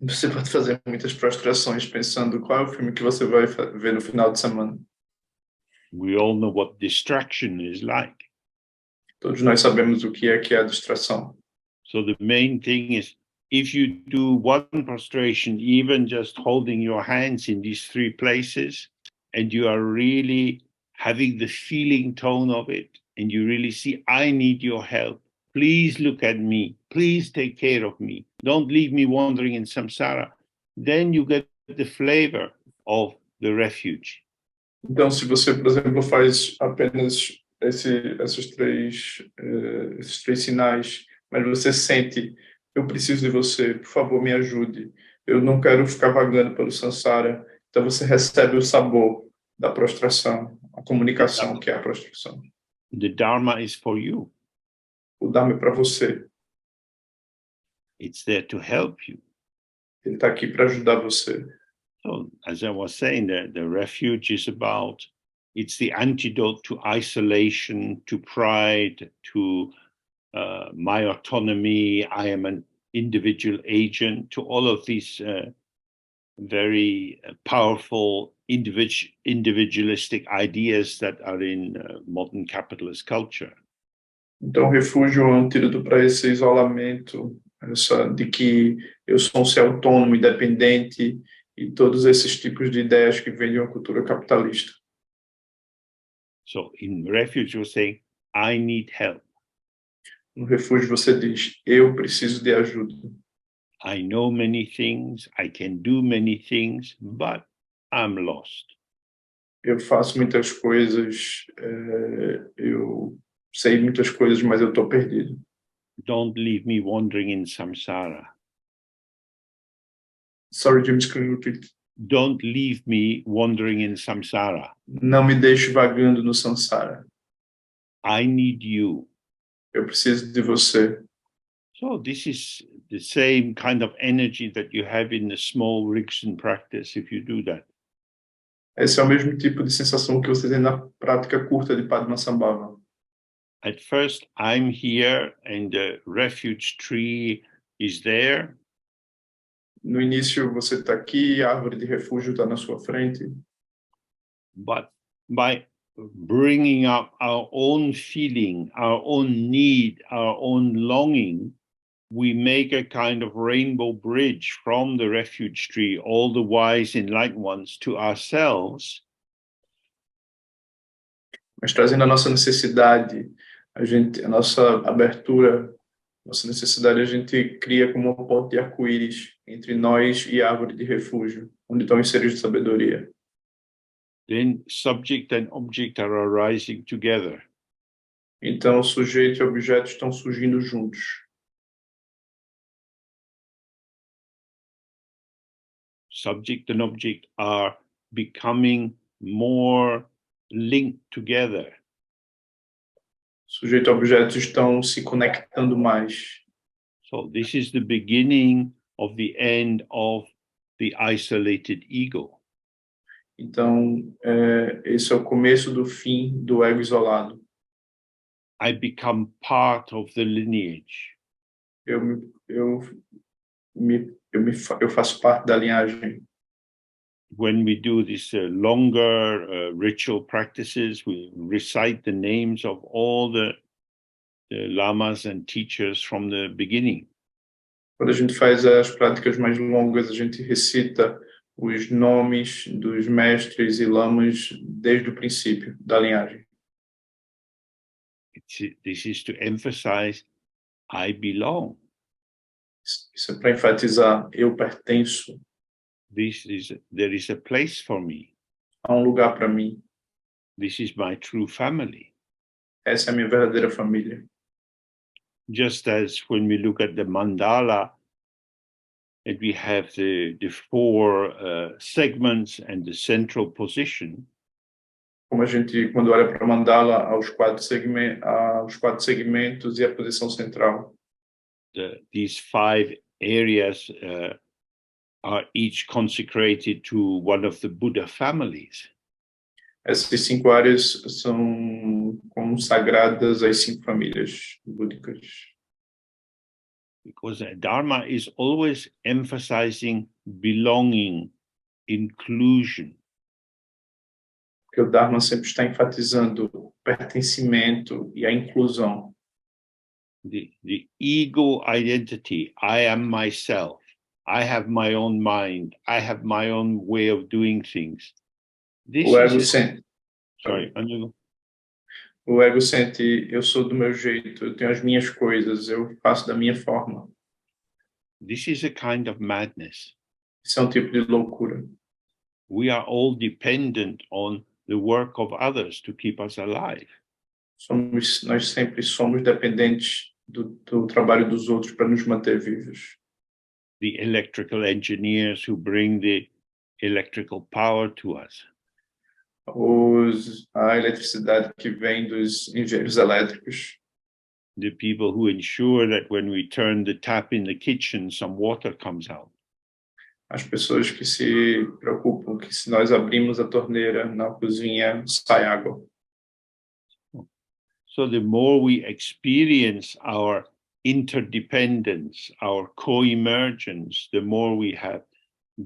Você pode fazer muitas prostrações pensando qual é o filme que você vai ver no final de semana. We all know what distraction is like. Todos nós sabemos o que é a distração. So the main thing is, if you do one prostration, even just holding your hands in these three places, and you are really having the feeling tone of it, and you really see, I need your help. Please look at me. Please take care of me. Don't leave me wandering in samsara. Then you get the flavor of the refuge. Então, se você, por exemplo, faz apenas esses três sinais, mas você sente, eu preciso de você, por favor, me ajude. Eu não quero ficar vagando pelo samsara. Então, você recebe o sabor da prostração, a comunicação que é a prostração. The Dharma is for you. O Dharma é para você. It's there to help you. Ele está aqui para ajudar você. So, as I was saying, the refuge is about, it's the antidote to isolation, to pride, to my autonomy, I am an individual agent, to all of these very powerful individualistic ideas that are in modern capitalist culture. Então, o refúgio é um antídoto para esse isolamento, de que eu sou um ser autônomo, independente, e todos esses tipos de ideias que vêm de uma cultura capitalista. So, in refuge, you're saying, I need help. No refúgio, você diz, eu preciso de ajuda. I know many things, I can do many things, but I'm lost. Eu faço muitas coisas, eu sei muitas coisas, mas eu estou perdido. Don't leave me wandering in samsara. Sorry, James, can you repeat? Don't leave me wandering in samsara. Não me deixe vagando no samsara. I need you. Eu preciso de você. So this is the same kind of energy that you have in the small Riksen practice if you do that. Esse é o mesmo tipo de sensação que você tem na prática curta de Padmasambhava. At first, I'm here and the refuge tree is there. No início, você está aqui, a árvore de refúgio está na sua frente. But by bringing up our own feeling, our own need, our own longing, we make a kind of rainbow bridge from the refuge tree, all the wise enlightened ones, to ourselves. Mas trazendo a nossa necessidade, a nossa abertura, nossa necessidade, a gente cria como uma ponte de arco-íris entre nós e a árvore de refúgio, onde estão os seres de sabedoria. Then subject and object are arising together. Então, o sujeito e o objeto estão surgindo juntos. Subject and object are becoming more linked together. Sujeito e objeto estão se conectando mais. So this is the beginning of the end of the isolated ego. Então, esse é o começo do fim do ego isolado. I become part of the lineage. Eu faço parte da linhagem. When we do these longer ritual practices, we recite the names of all the lamas and teachers from the beginning. Quando a gente faz as práticas mais longas, a gente recita os nomes dos mestres e lamas desde o princípio da linhagem. This is to emphasize, I belong. Isso é para enfatizar, eu pertenço. There is a place for me. Há lugar para mim. This is my true family. Essa é a minha verdadeira família. Just as when we look at the mandala, and we have the four segments and the central position. Como a gente, quando olha para a mandala, aos quatro segmentos e a posição central. These 5 areas are each consecrated to one of the Buddha families. Essas 5 áreas são consagradas às 5 famílias búdicas. Because Dharma is always emphasizing belonging, inclusion. Porque o Dharma sempre está enfatizando o pertencimento e a inclusão. The ego identity, I am myself, I have my own mind, I have my own way of doing things. O ego sente. Sorry, O ego sente, eu sou do meu jeito, eu tenho as minhas coisas, eu faço da minha forma. This is a kind of madness. Isso é um tipo de loucura. We are all dependent on the work of others to keep us alive. Nós sempre somos dependentes do trabalho dos outros para nos manter vivos. The electrical engineers who bring the electrical power to us. A eletricidade que vem dos engenheiros elétricos. The people who ensure that when we turn the tap in the kitchen, some water comes out. As pessoas que se preocupam que se nós abrimos a torneira na cozinha, sai água. So the more we experience our interdependence, our co-emergence, the more we have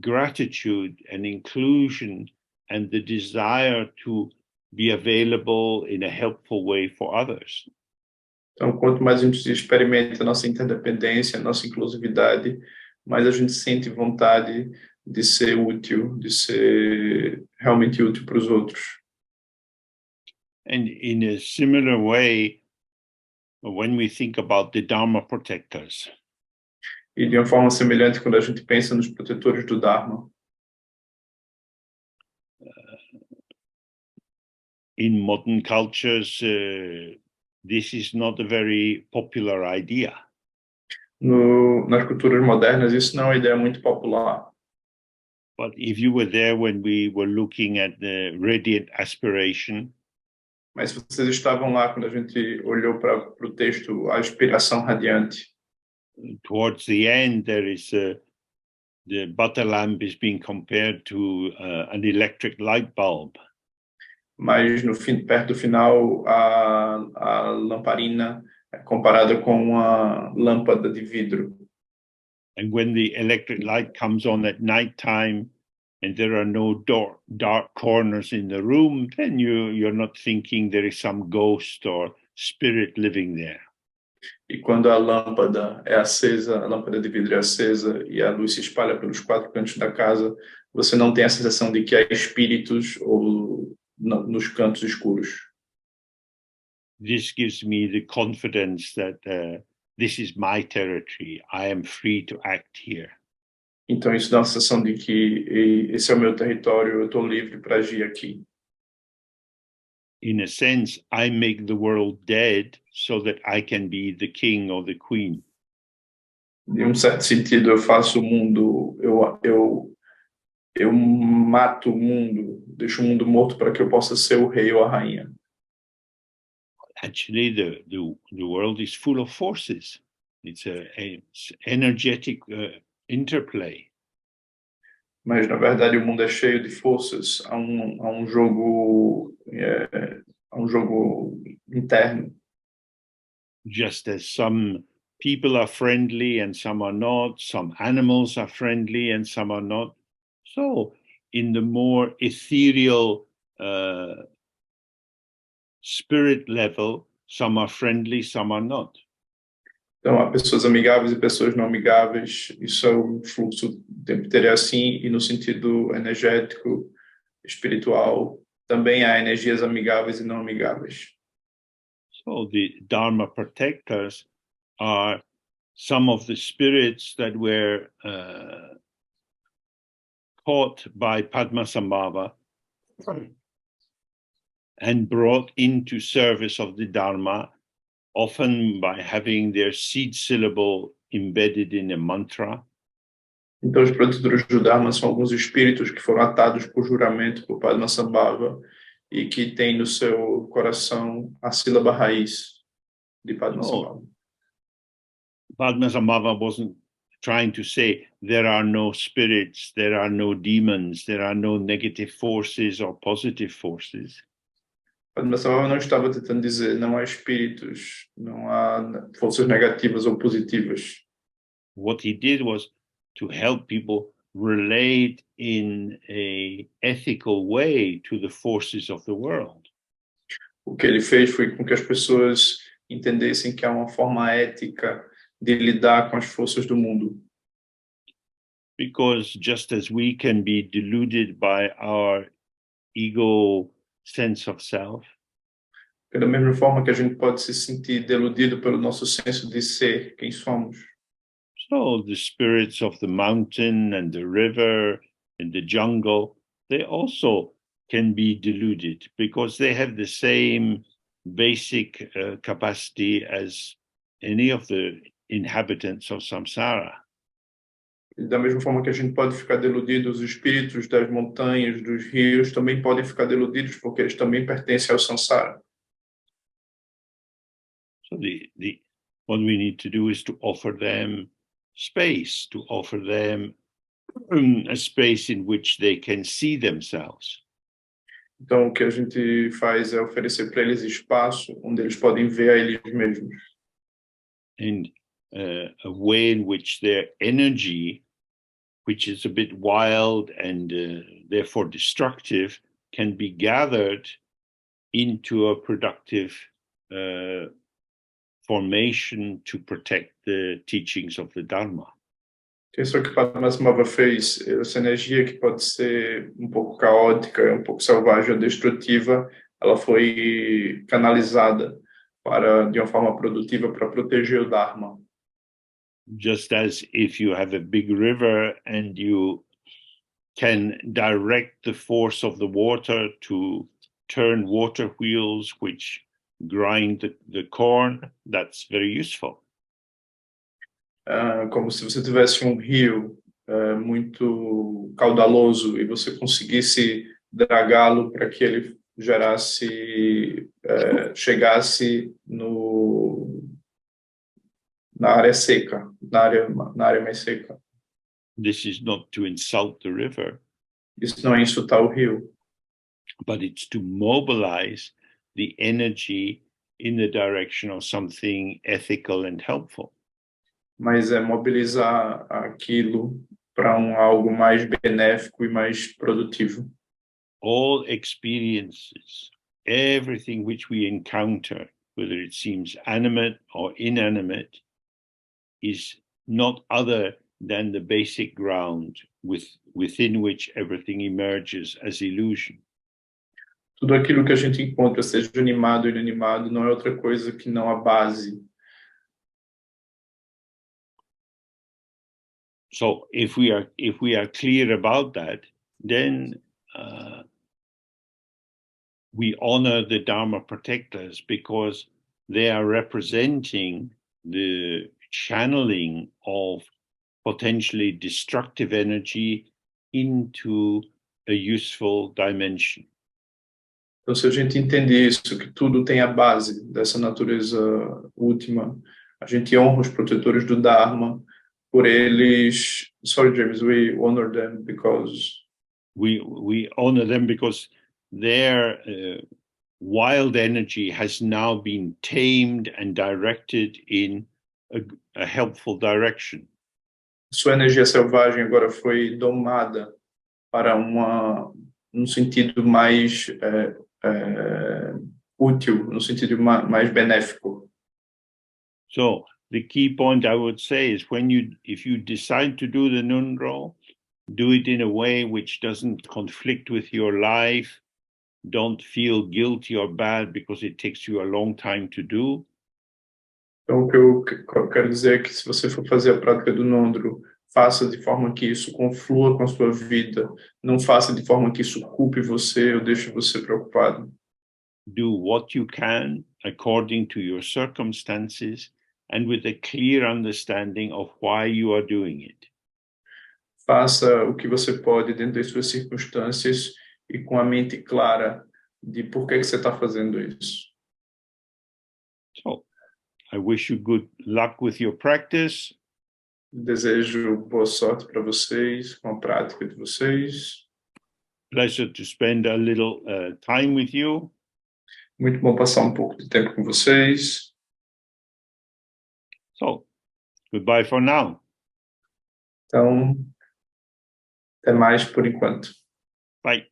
gratitude and inclusion and the desire to be available in a helpful way for others. Então, quanto mais a gente experimenta a nossa interdependência, a nossa inclusividade, mais a gente sente vontade de ser útil, de ser realmente útil para os outros. And in a similar way, when we think about the Dharma protectors. E de uma forma semelhante, quando a gente pensa nos protetores do Dharma, in modern cultures, this is not a very popular idea. nas culturas modernas, isso não é uma ideia muito popular. But if you were there when we were looking at the radiant aspiration, Mas se vocês estavam lá quando a gente olhou para o texto, a aspiração radiante, towards the end, there is the butter lamp is being compared to an electric light bulb. mas no fim, perto do final, a lamparina é comparada com uma lâmpada de vidro. And when the electric light comes on at night time and there are no dark corners in the room, then you're not thinking there is some ghost or spirit living there. E quando a lâmpada é acesa, a lâmpada de vidro é acesa e a luz se espalha pelos 4 cantos da casa, você não tem a sensação de que há espíritos ou nos cantos escuros. This gives me the confidence that this is my territory. I am free to act here. Então isso dá a sensação de que esse é o meu território, eu estou livre para agir aqui. In a sense, I make the world dead so that I can be the king or the queen. Em um certo sentido, eu faço o mundo, eu mato o mundo, deixo o mundo morto para que eu possa ser o rei ou a rainha. Actually, the world is full of forces. It's a energetic interplay. Mas na verdade o mundo é cheio de forças, há um jogo interno. Just as some people are friendly and some are not, some animals are friendly and some are not. So, in the more ethereal spirit level, some are friendly, some are not. Então, há pessoas amigáveis e pessoas não amigáveis. Isso é um fluxo o tempo inteiro é assim. E no sentido energético, espiritual, também há energias amigáveis e não amigáveis. So the Dharma protectors are some of the spirits that were caught by Padmasambhava and brought into service of the Dharma, often by having their seed syllable embedded in a mantra. Então, os protetores do Dharma são alguns espíritos que foram atados por juramento por Padmasambhava e que têm no seu coração a sílaba raiz de Padmasambhava. Padmasambhava wasn't trying to say there are no spirits, there are no demons, there are no negative forces or positive forces. Padmasambhava não estava tentando dizer não há espíritos, não há forças negativas ou positivas. What he did was to help people relate in a ethical way to the forces of the world. O que ele fez foi com que as pessoas entendessem que há uma forma ética de lidar com as forças do mundo. Because just as we can be deluded by our ego sense of self, Da mesma forma que a gente pode se sentir deludido pelo nosso senso de ser quem somos. so the spirits of the mountain and the river and the jungle, they also can be deluded because they have the same basic capacity as any of the inhabitants of samsara. E da mesma forma que a gente pode ficar deludido, os espíritos das montanhas, dos rios, também podem ficar deludidos porque eles também pertencem ao samsara. So what we need to do is to offer them space, to offer them a space in which they can see themselves. Então, o que a gente faz é oferecer para eles espaço onde eles podem ver a eles mesmos. And a way in which their energy, which is a bit wild and therefore destructive, can be gathered into a productive formation to protect the teachings of the Dharma. Isso é o que Padmasambhava fez. Essa energia que pode ser um pouco caótica, um pouco selvagem ou destrutiva, ela foi canalizada de uma forma produtiva para proteger o Dharma. just as if you have a big river and you can direct the force of the water to turn water wheels which grind the corn, that's very useful. Como se você tivesse um rio muito caudaloso e você conseguisse dragá-lo para que ele gerasse, chegasse na área seca, na área mais seca. This is not to insult the river. Isso não é insultar o rio, but it's to mobilize the energy in the direction of something ethical and helpful. mas é mobilizar aquilo para algo mais benéfico e mais produtivo. All experiences, everything which we encounter, whether it seems animate or inanimate, is not other than the basic ground within which everything emerges as illusion. Tudo aquilo que a gente encontra, seja animado ou inanimado, não é outra coisa que não a base. So if we are clear about that, then we honor the Dharma protectors because they are representing the channeling of potentially destructive energy into a useful dimension. Então, se a gente entender isso, que tudo tem a base dessa natureza última, a gente honra os protetores do Dharma, por eles. Sorry, James, we honor them because we honor them because their wild energy has now been tamed and directed in a helpful direction. Sua energia selvagem agora foi domada para um sentido mais útil, no sentido mais benéfico. So the key point I would say is if you decide to do the Ngondro, do it in a way which doesn't conflict with your life. Don't feel guilty or bad because it takes you a long time to do. Então, o que eu quero dizer é que se você for fazer a prática do Ngondro, faça de forma que isso conflua com a sua vida. Não faça de forma que isso culpe você ou deixe você preocupado. Do what you can according to your circumstances and with a clear understanding of why you are doing it. Faça o que você pode dentro das suas circunstâncias e com a mente clara de por que você está fazendo isso. So, I wish you good luck with your practice. Desejo boa sorte para vocês com a prática de vocês. Pleasure to spend a little time with you. Muito bom passar um pouco de tempo com vocês. So, goodbye for now. Então, até mais por enquanto. Bye.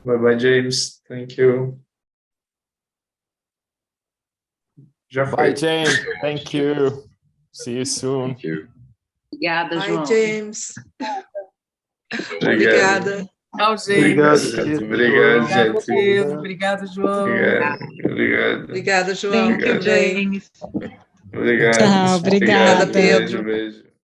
Bye bye, James. Thank you. Já foi. Bye, James. Thank you. See you soon. Thank you. Obrigada, João. Hi, James. Obrigado. Tchau, gente. Obrigado, gente. Pedro. Obrigado, João. Obrigado. Obrigada, João. Obrigado. James. Obrigado. Tchau, obrigada, Beijo, Pedro. beijo.